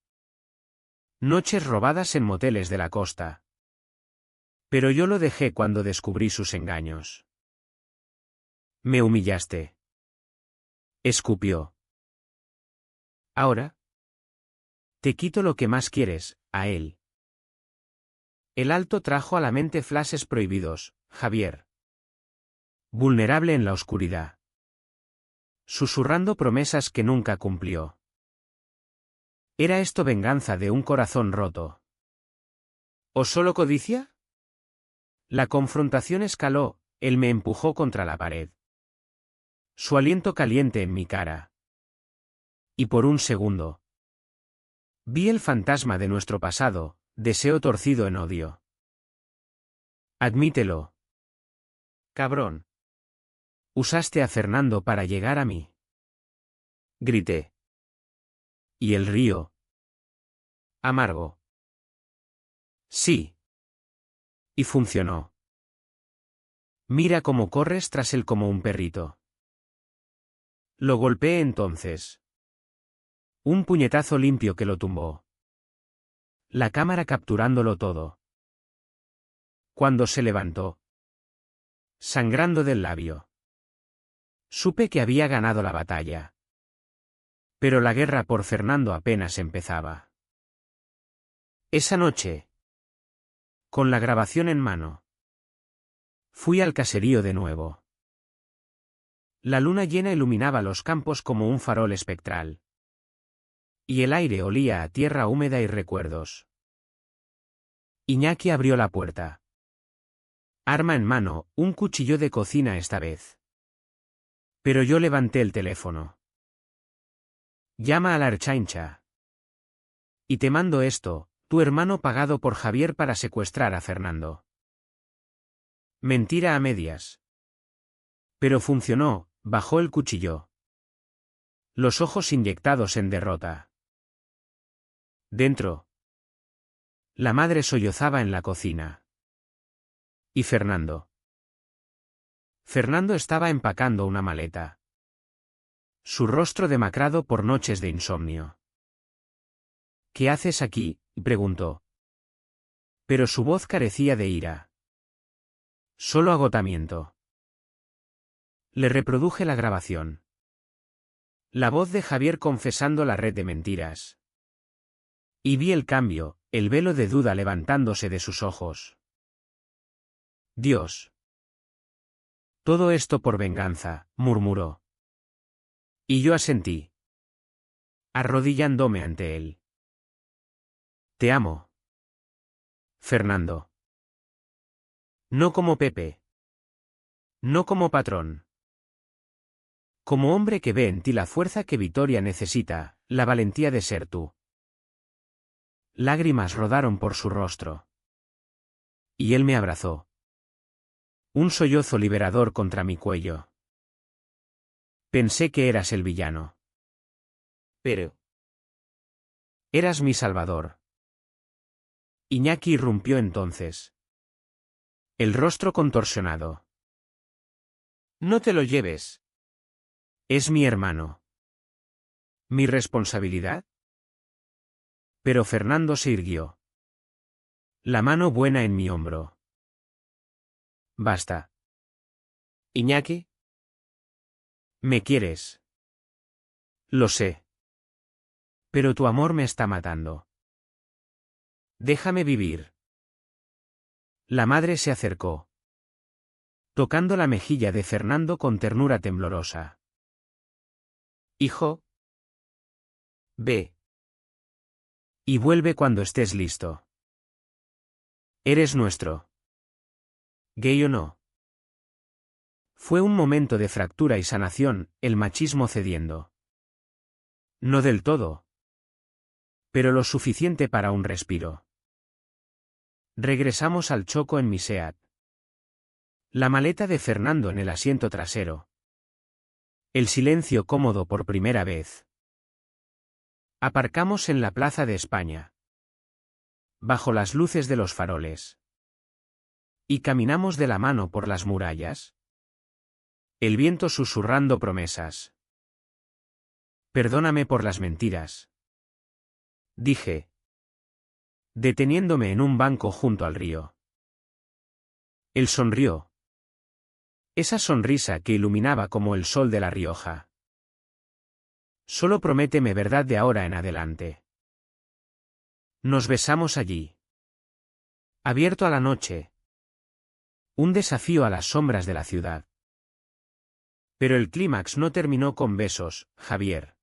Noches robadas en moteles de la costa. Pero yo lo dejé cuando descubrí sus engaños. Me humillaste. Escupió. Ahora. Te quito lo que más quieres, a él. El alto trajo a la mente flashes prohibidos, Javier. Vulnerable en la oscuridad. Susurrando promesas que nunca cumplió. ¿Era esto venganza de un corazón roto? ¿O solo codicia? La confrontación escaló, él me empujó contra la pared. Su aliento caliente en mi cara. Y por un segundo. Vi el fantasma de nuestro pasado, deseo torcido en odio. Admítelo. Cabrón. Usaste a Fernando para llegar a mí. Grité. ¿Y el río? Amargo. Sí. Y funcionó. Mira cómo corres tras él como un perrito. Lo golpeé entonces. Un puñetazo limpio que lo tumbó. La cámara capturándolo todo. Cuando se levantó. Sangrando del labio. Supe que había ganado la batalla. Pero la guerra por Fernando apenas empezaba. Esa noche. Con la grabación en mano. Fui al caserío de nuevo. La luna llena iluminaba los campos como un farol espectral. Y el aire olía a tierra húmeda y recuerdos. Iñaki abrió la puerta. Arma en mano, un cuchillo de cocina esta vez. Pero yo levanté el teléfono. Llama a la Archaincha. Y te mando esto, tu hermano pagado por Javier para secuestrar a Fernando. Mentira a medias. Pero funcionó, bajó el cuchillo. Los ojos inyectados en derrota. Dentro. La madre sollozaba en la cocina. ¿Y Fernando? Fernando estaba empacando una maleta. Su rostro demacrado por noches de insomnio. ¿Qué haces aquí?, preguntó. Pero su voz carecía de ira. Solo agotamiento. Le reproduje la grabación. La voz de Javier confesando la red de mentiras. Y vi el cambio, el velo de duda levantándose de sus ojos. Dios. Todo esto por venganza, murmuró. Y yo asentí. Arrodillándome ante él. Te amo. Fernando. No como Pepe. No como patrón. Como hombre que ve en ti la fuerza que Vitoria necesita, la valentía de ser tú. Lágrimas rodaron por su rostro. Y él me abrazó. Un sollozo liberador contra mi cuello. Pensé que eras el villano. Pero. Eras mi salvador. Iñaki irrumpió entonces. El rostro contorsionado. No te lo lleves. Es mi hermano. ¿Mi responsabilidad? Pero Fernando se irguió. La mano buena en mi hombro. Basta. Iñaki. ¿Me quieres? Lo sé. Pero tu amor me está matando. Déjame vivir. La madre se acercó. Tocando la mejilla de Fernando con ternura temblorosa. Hijo. Ve. Y vuelve cuando estés listo. Eres nuestro. Gay o no. Fue un momento de fractura y sanación, el machismo cediendo. No del todo. Pero lo suficiente para un respiro. Regresamos al choco en mi Seat. La maleta de Fernando en el asiento trasero. El silencio cómodo por primera vez. Aparcamos en la Plaza de España. bajo las luces de los faroles. ¿Y caminamos de la mano por las murallas? El viento susurrando promesas. Perdóname por las mentiras, dije, deteniéndome en un banco junto al río. Él sonrió. Esa sonrisa que iluminaba como el sol de La Rioja. Solo prométeme verdad de ahora en adelante. Nos besamos allí. Abierto a la noche. Un desafío a las sombras de la ciudad. Pero el clímax no terminó con besos, Javier.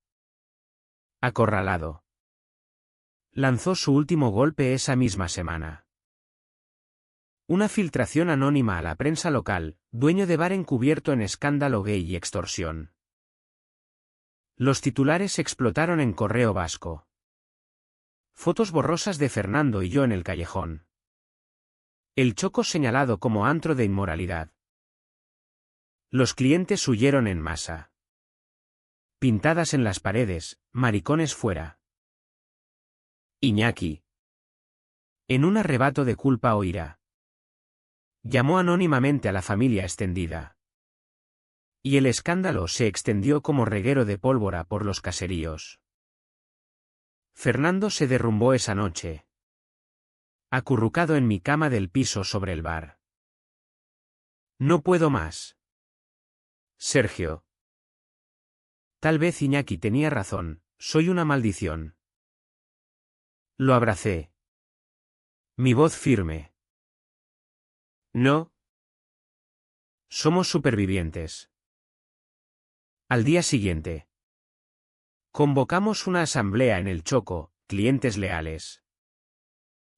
Acorralado. Lanzó su último golpe esa misma semana. Una filtración anónima a la prensa local, dueño de bar encubierto en escándalo gay y extorsión. Los titulares explotaron en Correo Vasco. Fotos borrosas de Fernando y yo en el callejón. El Choco señalado como antro de inmoralidad. Los clientes huyeron en masa. Pintadas en las paredes, maricones fuera. Iñaki. En un arrebato de culpa o ira. Llamó anónimamente a la familia extendida. Y el escándalo se extendió como reguero de pólvora por los caseríos. Fernando se derrumbó esa noche. Acurrucado en mi cama del piso sobre el bar. No puedo más. Sergio. Tal vez Iñaki tenía razón, soy una maldición. Lo abracé. Mi voz firme. No. Somos supervivientes. Al día siguiente. Convocamos una asamblea en el Choco, clientes leales.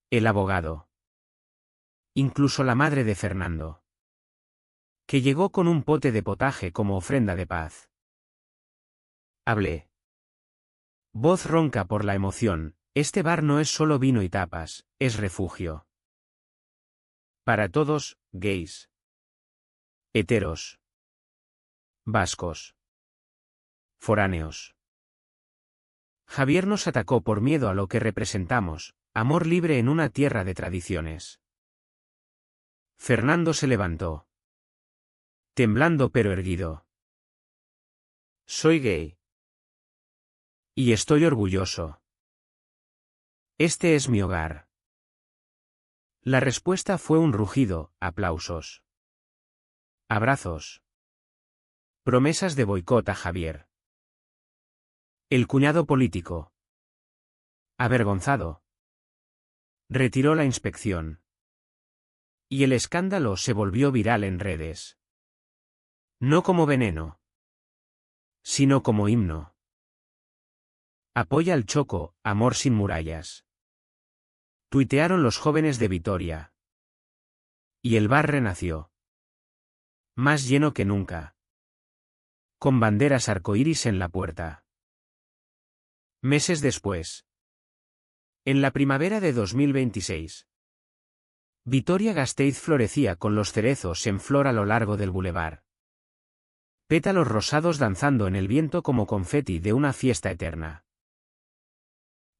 El abogado. Incluso la madre de Fernando. Que llegó con un pote de potaje como ofrenda de paz. Hablé. Voz ronca por la emoción, este bar no es solo vino y tapas, es refugio. Para todos, gays. Heteros. Vascos. Foráneos. Javier nos atacó por miedo a lo que representamos, amor libre en una tierra de tradiciones. Fernando se levantó. Temblando pero erguido. Soy gay. Y estoy orgulloso. Este es mi hogar. La respuesta fue un rugido, aplausos. Abrazos. Promesas de boicot a Javier. El cuñado político. Avergonzado. Retiró la inspección. Y el escándalo se volvió viral en redes. No como veneno. Sino como himno. Apoya al Choco, amor sin murallas. Tuitearon los jóvenes de Vitoria. Y el bar renació. Más lleno que nunca. Con banderas arcoíris en la puerta. Meses después. En la primavera de 2026. Vitoria-Gasteiz florecía con los cerezos en flor a lo largo del bulevar. Pétalos rosados danzando en el viento como confeti de una fiesta eterna.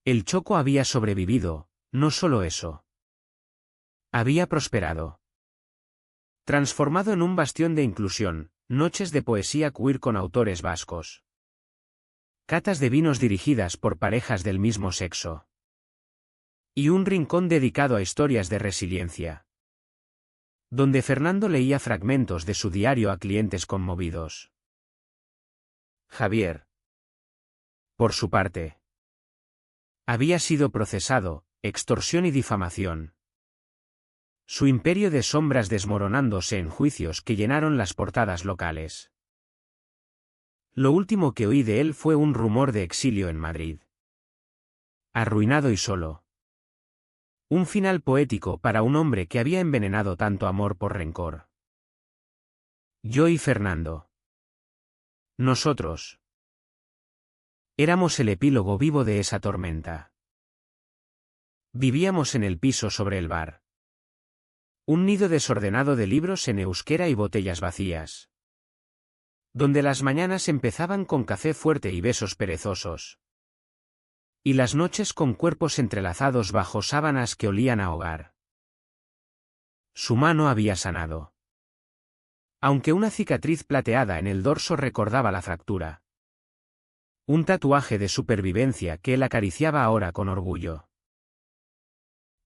El Choco había sobrevivido, no solo eso. Había prosperado. Transformado en un bastión de inclusión, noches de poesía queer con autores vascos. Catas de vinos dirigidas por parejas del mismo sexo. Y un rincón dedicado a historias de resiliencia. Donde Fernando leía fragmentos de su diario a clientes conmovidos. Javier. Por su parte. Había sido procesado, extorsión y difamación. Su imperio de sombras desmoronándose en juicios que llenaron las portadas locales. Lo último que oí de él fue un rumor de exilio en Madrid. Arruinado y solo. Un final poético para un hombre que había envenenado tanto amor por rencor. Yo y Fernando. Nosotros. Éramos el epílogo vivo de esa tormenta. Vivíamos en el piso sobre el bar. Un nido desordenado de libros en euskera y botellas vacías. Donde las mañanas empezaban con café fuerte y besos perezosos. Y las noches con cuerpos entrelazados bajo sábanas que olían a hogar. Su mano había sanado. Aunque una cicatriz plateada en el dorso recordaba la fractura. Un tatuaje de supervivencia que él acariciaba ahora con orgullo.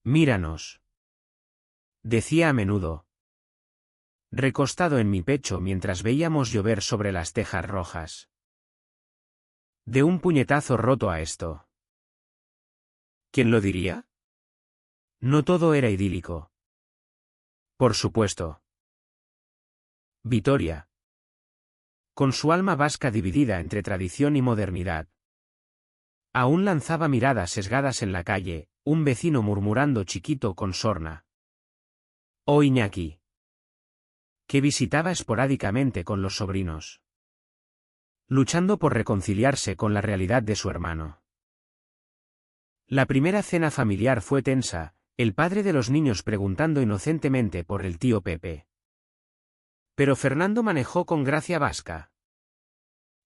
Míranos. Decía a menudo. Recostado en mi pecho mientras veíamos llover sobre las tejas rojas. De un puñetazo roto a esto. ¿Quién lo diría? No todo era idílico. Por supuesto. Vitoria. Con su alma vasca dividida entre tradición y modernidad. Aún lanzaba miradas sesgadas en la calle, un vecino murmurando chiquito con sorna. O Iñaki. Que visitaba esporádicamente con los sobrinos. Luchando por reconciliarse con la realidad de su hermano. La primera cena familiar fue tensa, el padre de los niños preguntando inocentemente por el tío Pepe. Pero Fernando manejó con gracia vasca.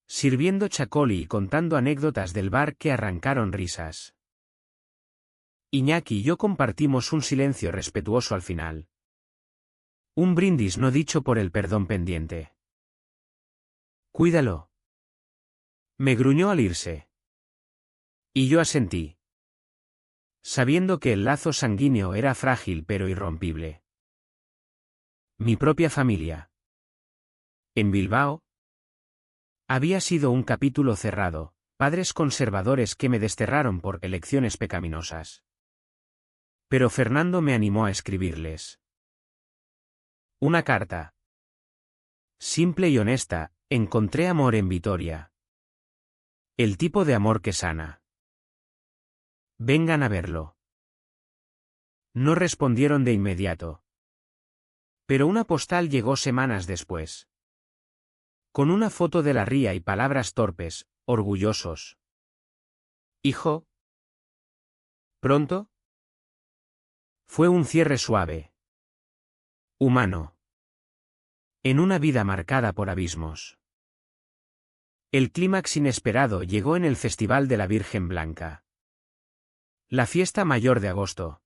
Sirviendo chacoli y contando anécdotas del bar que arrancaron risas. Iñaki y yo compartimos un silencio respetuoso al final. Un brindis no dicho por el perdón pendiente. Cuídalo. Me gruñó al irse. Y yo asentí. Sabiendo que el lazo sanguíneo era frágil pero irrompible. Mi propia familia. En Bilbao. Había sido un capítulo cerrado, padres conservadores que me desterraron por elecciones pecaminosas. Pero Fernando me animó a escribirles. Una carta. Simple y honesta, encontré amor en Vitoria. El tipo de amor que sana. Vengan a verlo. No respondieron de inmediato. Pero una postal llegó semanas después. Con una foto de la ría y palabras torpes, orgullosos. Hijo. ¿Pronto? Fue un cierre suave. Humano. En una vida marcada por abismos. El clímax inesperado llegó en el Festival de la Virgen Blanca. La fiesta mayor de agosto.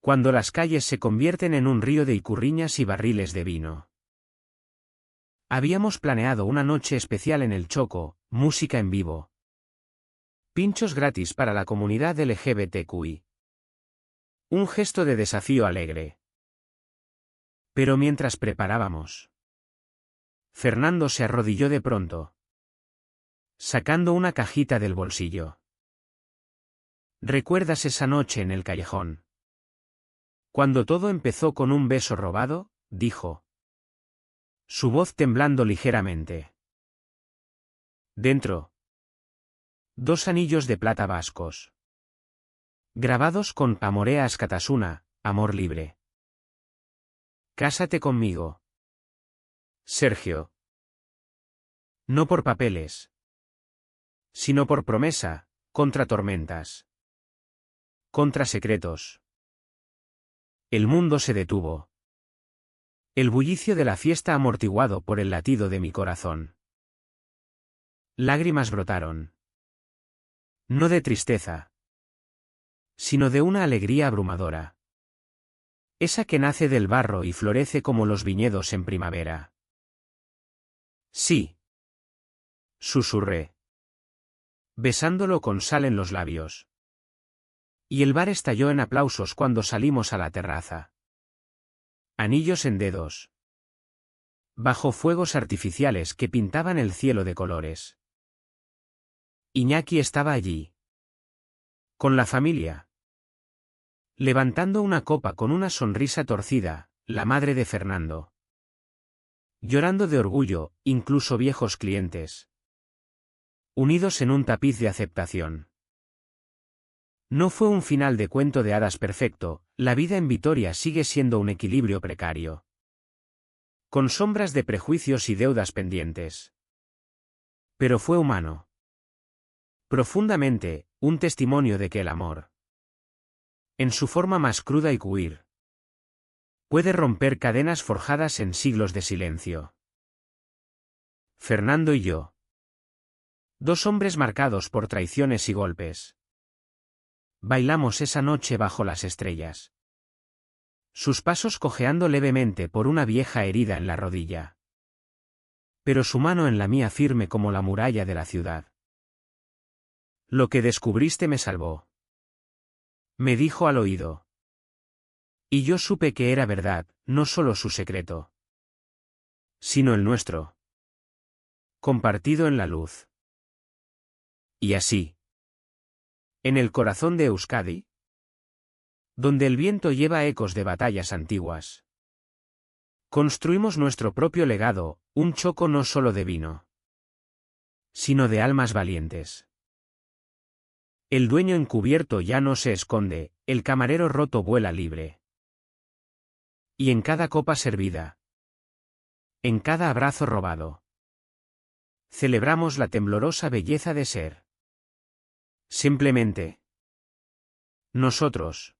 Cuando las calles se convierten en un río de icurriñas y barriles de vino. Habíamos planeado una noche especial en el Choco, música en vivo. Pinchos gratis para la comunidad LGBTQI. Un gesto de desafío alegre. Pero mientras preparábamos, Fernando se arrodilló de pronto, sacando una cajita del bolsillo. ¿Recuerdas esa noche en el callejón? Cuando todo empezó con un beso robado, dijo. Su voz temblando ligeramente. Dentro. 2 anillos de plata vascos. Grabados con Amorea Askatasuna, amor libre. Cásate conmigo. Sergio. No por papeles. Sino por promesa, contra tormentas. Contra secretos. El mundo se detuvo. El bullicio de la fiesta amortiguado por el latido de mi corazón. Lágrimas brotaron. No de tristeza. Sino de una alegría abrumadora. Esa que nace del barro y florece como los viñedos en primavera. Sí. Susurré. Besándolo con sal en los labios. Y el bar estalló en aplausos cuando salimos a la terraza. Anillos en dedos. Bajo fuegos artificiales que pintaban el cielo de colores. Iñaki estaba allí. Con la familia. Levantando una copa con una sonrisa torcida, la madre de Fernando. Llorando de orgullo, incluso viejos clientes. Unidos en un tapiz de aceptación. No fue un final de cuento de hadas perfecto, la vida en Vitoria sigue siendo un equilibrio precario. Con sombras de prejuicios y deudas pendientes. Pero fue humano. Profundamente, un testimonio de que el amor, en su forma más cruda y queer, puede romper cadenas forjadas en siglos de silencio. Fernando y yo. 2 hombres marcados por traiciones y golpes. Bailamos esa noche bajo las estrellas. Sus pasos cojeando levemente por una vieja herida en la rodilla. Pero su mano en la mía firme como la muralla de la ciudad. Lo que descubriste me salvó. Me dijo al oído. Y yo supe que era verdad, no solo su secreto, sino el nuestro. Compartido en la luz. Y así. En el corazón de Euskadi, donde el viento lleva ecos de batallas antiguas, construimos nuestro propio legado, un choco no solo de vino, sino de almas valientes. El dueño encubierto ya no se esconde, el camarero roto vuela libre. Y en cada copa servida, en cada abrazo robado, celebramos la temblorosa belleza de ser. Simplemente. Nosotros.